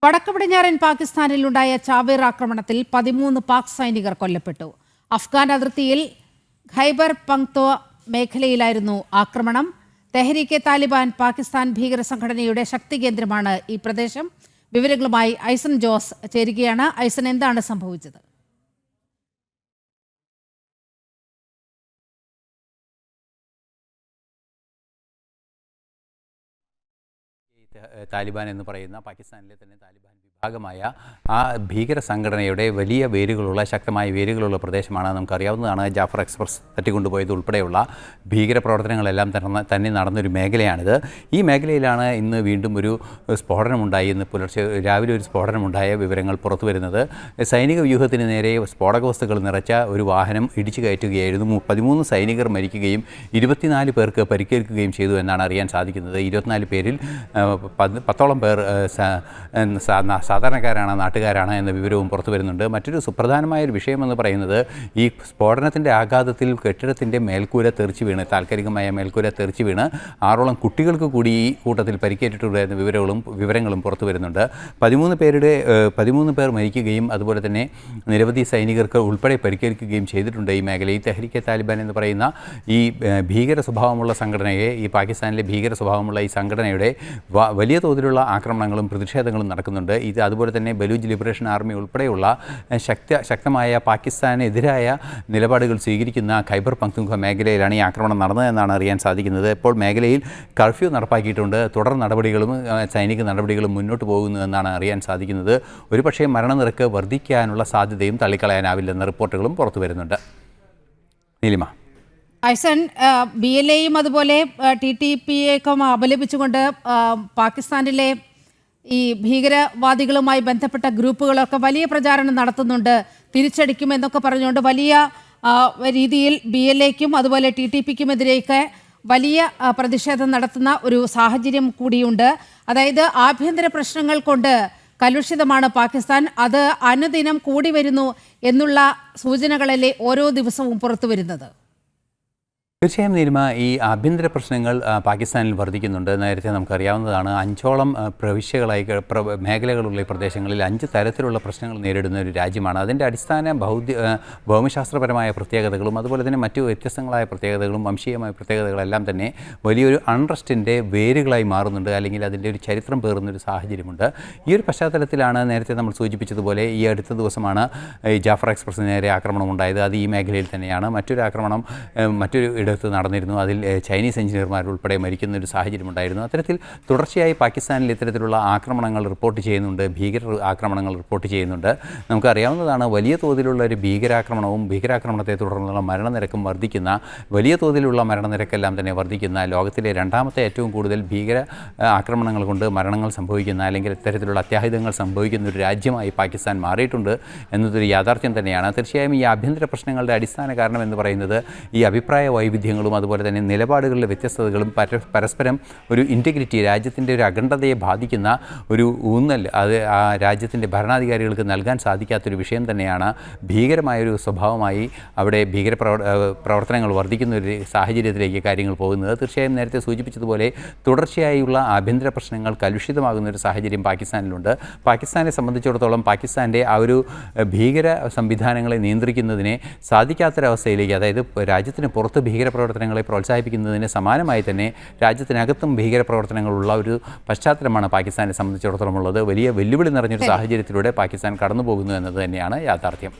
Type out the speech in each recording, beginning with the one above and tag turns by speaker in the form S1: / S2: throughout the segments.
S1: വടക്ക് പടിഞ്ഞാറൻ പാകിസ്ഥാനിലുണ്ടായ ചാവേർ ആക്രമണത്തിൽ 13 പാക് സൈനികർ കൊല്ലപ്പെട്ടു. അഫ്ഗാൻ അതിർത്തിയിൽ ഖൈബർ പങ്ക്ത്വ മേഖലയിലായിരുന്നു ആക്രമണം. തെഹ്രീക്കെ താലിബാൻ പാകിസ്ഥാൻ ഭീകര സംഘടനയുടെ ശക്തി കേന്ദ്രമാണ് ഈ പ്രദേശം. വിവരങ്ങളുമായി ഐസൻ ജോസ് ചേരുകയാണ്. ഐസൻ, എന്താണ് സംഭവിച്ചത്?
S2: താലിബാൻ എന്ന് പറയുന്ന പാകിസ്ഥാനിലെ തന്നെ താലിബാൻ വിഭാഗമായ ആ ഭീകര സംഘടനയുടെ വലിയ വേരുകളുള്ള ശക്തമായ വേരുകളുള്ള പ്രദേശമാണ്. നമുക്കറിയാവുന്നതാണ്, ജാഫർ എക്സ്പ്രസ് തട്ടിക്കൊണ്ടുപോയത് ഉൾപ്പെടെയുള്ള ഭീകര പ്രവർത്തനങ്ങളെല്ലാം തന്നെ നടന്നൊരു മേഖലയാണിത്. ഈ മേഖലയിലാണ് ഇന്ന് വീണ്ടും ഒരു സ്ഫോടനമുണ്ടായി. ഇന്ന് പുലർച്ചെ രാവിലെ ഒരു സ്ഫോടനമുണ്ടായ വിവരങ്ങൾ പുറത്തു വരുന്നത്. സൈനിക വ്യൂഹത്തിന് നേരെ സ്ഫോടക വസ്തുക്കൾ നിറച്ച ഒരു വാഹനം ഇടിച്ചു കയറ്റുകയായിരുന്നു. 13 സൈനികർ മരിക്കുകയും 24 പേർക്ക് പരിക്കേൽക്കുകയും ചെയ്തു എന്നാണ് അറിയാൻ സാധിക്കുന്നത്. 24 പേരിൽ 10ഓളം പേർ സാധാരണക്കാരാണ്, നാട്ടുകാരാണ് എന്ന വിവരവും പുറത്തു വരുന്നുണ്ട്. മറ്റൊരു സുപ്രധാനമായൊരു വിഷയമെന്ന് പറയുന്നത്, ഈ സ്ഫോടനത്തിൻ്റെ ആഘാതത്തിൽ കെട്ടിടത്തിൻ്റെ മേൽക്കൂര തെറിച്ച് വീണ്, താൽക്കാലികമായ മേൽക്കൂര തെറിച്ച് വീണ് 6ഓളം കുട്ടികൾക്ക് കൂടി ഈ കൂട്ടത്തിൽ പരിക്കേറ്റിട്ടുണ്ട് എന്ന വിവരങ്ങളും പുറത്തു വരുന്നുണ്ട്. 13 പേർ മരിക്കുകയും അതുപോലെ തന്നെ നിരവധി സൈനികർക്ക് ഉൾപ്പെടെ പരിക്കേൽക്കുകയും ചെയ്തിട്ടുണ്ട് ഈ മേഖലയിൽ. തെഹ്രീക്കെ താലിബാൻ എന്ന് പറയുന്ന ഈ ഭീകര സ്വഭാവമുള്ള സംഘടനയെ, ഈ പാകിസ്ഥാനിലെ ഭീകര സ്വഭാവമുള്ള ഈ സംഘടനയുടെ വലിയ തോതിലുള്ള ആക്രമണങ്ങളും പ്രതിഷേധങ്ങളും നടക്കുന്നുണ്ട്. ഇത് അതുപോലെ തന്നെ ബലൂച്ച് ലിബറേഷൻ ആർമി ഉൾപ്പെടെയുള്ള ശക്തമായ പാകിസ്ഥാനെതിരായ നിലപാടുകൾ സ്വീകരിക്കുന്ന ഖൈബർ പങ്ക്ത്വ മേഖലയിലാണ് ഈ ആക്രമണം നടന്നതെന്നാണ് അറിയാൻ സാധിക്കുന്നത്. ഇപ്പോൾ മേഖലയിൽ കർഫ്യൂ നടപ്പാക്കിയിട്ടുണ്ട്. തുടർ നടപടികളും സൈനിക നടപടികളും മുന്നോട്ട് പോകുന്നു എന്നാണ് അറിയാൻ സാധിക്കുന്നത്. ഒരുപക്ഷേ മരണനിരക്ക് വർദ്ധിക്കാനുള്ള സാധ്യതയും തള്ളിക്കളയാനാവില്ലെന്ന റിപ്പോർട്ടുകളും പുറത്തു വരുന്നുണ്ട്. നീലിമ.
S1: ഐസൻ, BLAയും അതുപോലെ TTP-യൊക്കെ അപലപിച്ചുകൊണ്ട് പാകിസ്ഥാനിലെ ഈ ഭീകരവാദികളുമായി ബന്ധപ്പെട്ട ഗ്രൂപ്പുകളൊക്കെ വലിയ പ്രചാരണം നടത്തുന്നുണ്ട്. തിരിച്ചടിക്കുമെന്നൊക്കെ പറഞ്ഞുകൊണ്ട് വലിയ രീതിയിൽ BLAയ്ക്കും അതുപോലെ TTP-ക്കുമെതിരെയൊക്കെ വലിയ പ്രതിഷേധം നടത്തുന്ന ഒരു സാഹചര്യം കൂടിയുണ്ട്. അതായത് ആഭ്യന്തര പ്രശ്നങ്ങൾ കൊണ്ട് കലുഷിതമാണ് പാകിസ്ഥാൻ, അത് അനുദിനം കൂടി വരുന്നു എന്നുള്ള സൂചനകളല്ലേ ഓരോ ദിവസവും പുറത്തു വരുന്നത്?
S2: തീർച്ചയായും നീലിമ, ഈ ആഭ്യന്തര പ്രശ്നങ്ങൾ പാകിസ്ഥാനിൽ വർദ്ധിക്കുന്നുണ്ട്. നേരത്തെ നമുക്കറിയാവുന്നതാണ്, 5ഓളം പ്രവിശ്യകളായി മേഖലകളുള്ള ഈ പ്രദേശങ്ങളിൽ 5 തരത്തിലുള്ള പ്രശ്നങ്ങൾ നേരിടുന്ന ഒരു രാജ്യമാണ്. അതിൻ്റെ അടിസ്ഥാന ഭൗമശാസ്ത്രപരമായ പ്രത്യേകതകളും അതുപോലെ തന്നെ മറ്റു വ്യത്യസ്തങ്ങളായ പ്രത്യേകതകളും വംശീയമായ പ്രത്യേകതകളെല്ലാം തന്നെ വലിയൊരു അൺറസ്റ്റിൻ്റെ വേരുകളായി മാറുന്നുണ്ട്, അല്ലെങ്കിൽ അതിൻ്റെ ഒരു ചരിത്രം പേറുന്നൊരു സാഹചര്യമുണ്ട്. ഈ ഒരു പശ്ചാത്തലത്തിലാണ് നേരത്തെ നമ്മൾ സൂചിപ്പിച്ചതുപോലെ ഈ അടുത്ത ദിവസമാണ് ജാഫർ എക്സ്പ്രസിന് നേരെ ആക്രമണം ഉണ്ടായത്. അത് ഈ മേഖലയിൽ തന്നെയാണ്. മറ്റൊരു ആക്രമണം മറ്റൊരു ഇടത്ത് നടന്നിരുന്നു. അതിൽ ചൈനീസ് എഞ്ചിനീയർമാർ ഉൾപ്പെടെ മരിക്കുന്ന ഒരു സാഹചര്യമുണ്ടായിരുന്നു. അത്തരത്തിൽ തുടർച്ചയായി പാകിസ്ഥാനിൽ ഇത്തരത്തിലുള്ള ആക്രമണങ്ങൾ റിപ്പോർട്ട് ചെയ്യുന്നുണ്ട്, ഭീകര ആക്രമണങ്ങൾ റിപ്പോർട്ട് ചെയ്യുന്നുണ്ട്. നമുക്കറിയാവുന്നതാണ്, വലിയ തോതിലുള്ള ഒരു ഭീകരാക്രമണത്തെ തുടർന്നുള്ള മരണനിരക്കും വർദ്ധിക്കുന്ന, വലിയ തോതിലുള്ള മരണനിരക്കെല്ലാം തന്നെ വർദ്ധിക്കുന്ന, ലോകത്തിലെ 2ാമത്തെ ഏറ്റവും കൂടുതൽ ഭീകര ആക്രമണങ്ങൾ കൊണ്ട് മരണങ്ങൾ സംഭവിക്കുന്ന, അല്ലെങ്കിൽ ഇത്തരത്തിലുള്ള അത്യാഹിതങ്ങൾ സംഭവിക്കുന്ന ഒരു രാജ്യമായി പാകിസ്ഥാൻ മാറിയിട്ടുണ്ട് എന്നതൊരു യാഥാർത്ഥ്യം തന്നെയാണ്. തീർച്ചയായും ഈ ആഭ്യന്തര പ്രശ്നങ്ങളുടെ അടിസ്ഥാന കാരണം എന്ന് പറയുന്നത് ഈ അഭിപ്രായ വൈവിധ്യങ്ങളും അതുപോലെ തന്നെ നിലപാടുകളിലെ വ്യത്യസ്തതകളും പരസ്പരം ഒരു ഇൻറ്റഗ്രിറ്റി, രാജ്യത്തിൻ്റെ ഒരു അഖണ്ഡതയെ ബാധിക്കുന്ന ഒരു ഊന്നൽ അത് ആ രാജ്യത്തിൻ്റെ ഭരണാധികാരികൾക്ക് നൽകാൻ സാധിക്കാത്തൊരു വിഷയം തന്നെയാണ് ഭീകരമായൊരു സ്വഭാവമായി അവിടെ പ്രവർത്തനങ്ങൾ വർദ്ധിക്കുന്ന ഒരു സാഹചര്യത്തിലേക്ക് കാര്യങ്ങൾ പോകുന്നത്. തീർച്ചയായും നേരത്തെ സൂചിപ്പിച്ചതുപോലെ തുടർച്ചയായുള്ള ആഭ്യന്തര പ്രശ്നങ്ങൾ കലുഷിതമാകുന്ന ഒരു സാഹചര്യം പാകിസ്ഥാനിലുണ്ട്. പാകിസ്ഥാനെ സംബന്ധിച്ചിടത്തോളം പാകിസ്ഥാൻ്റെ ആ ഒരു ഭീകര സംവിധാനങ്ങളെ നിയന്ത്രിക്കുന്നതിനെ സാധിക്കാത്തൊരവസ്ഥയിലേക്ക്, അതായത് രാജ്യത്തിന് പുറത്ത് ഭീകരപ്രവർത്തനങ്ങളെ പ്രോത്സാഹിപ്പിക്കുന്നതിന് സമാനമായി തന്നെ രാജ്യത്തിനകത്തും ഭീകരപ്രവർത്തനങ്ങളുള്ള ഒരു പശ്ചാത്തലമാണ് പാകിസ്ഥാനെ സംബന്ധിച്ചിടത്തോളം ഉള്ളത്. വലിയ വെല്ലുവിളി നിറഞ്ഞൊരു സാഹചര്യത്തിലൂടെ പാകിസ്ഥാൻ കടന്നു പോകുന്നു എന്നത് തന്നെയാണ് യാഥാർത്ഥ്യം.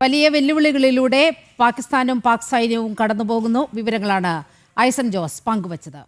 S1: വലിയ വെല്ലുവിളികളിലൂടെ പാകിസ്ഥാനും പാക് സൈന്യവും കടന്നു പോകുന്നു. വിവരങ്ങളാണ് ഐസൻ ജോസ് പങ്കുവച്ചത്.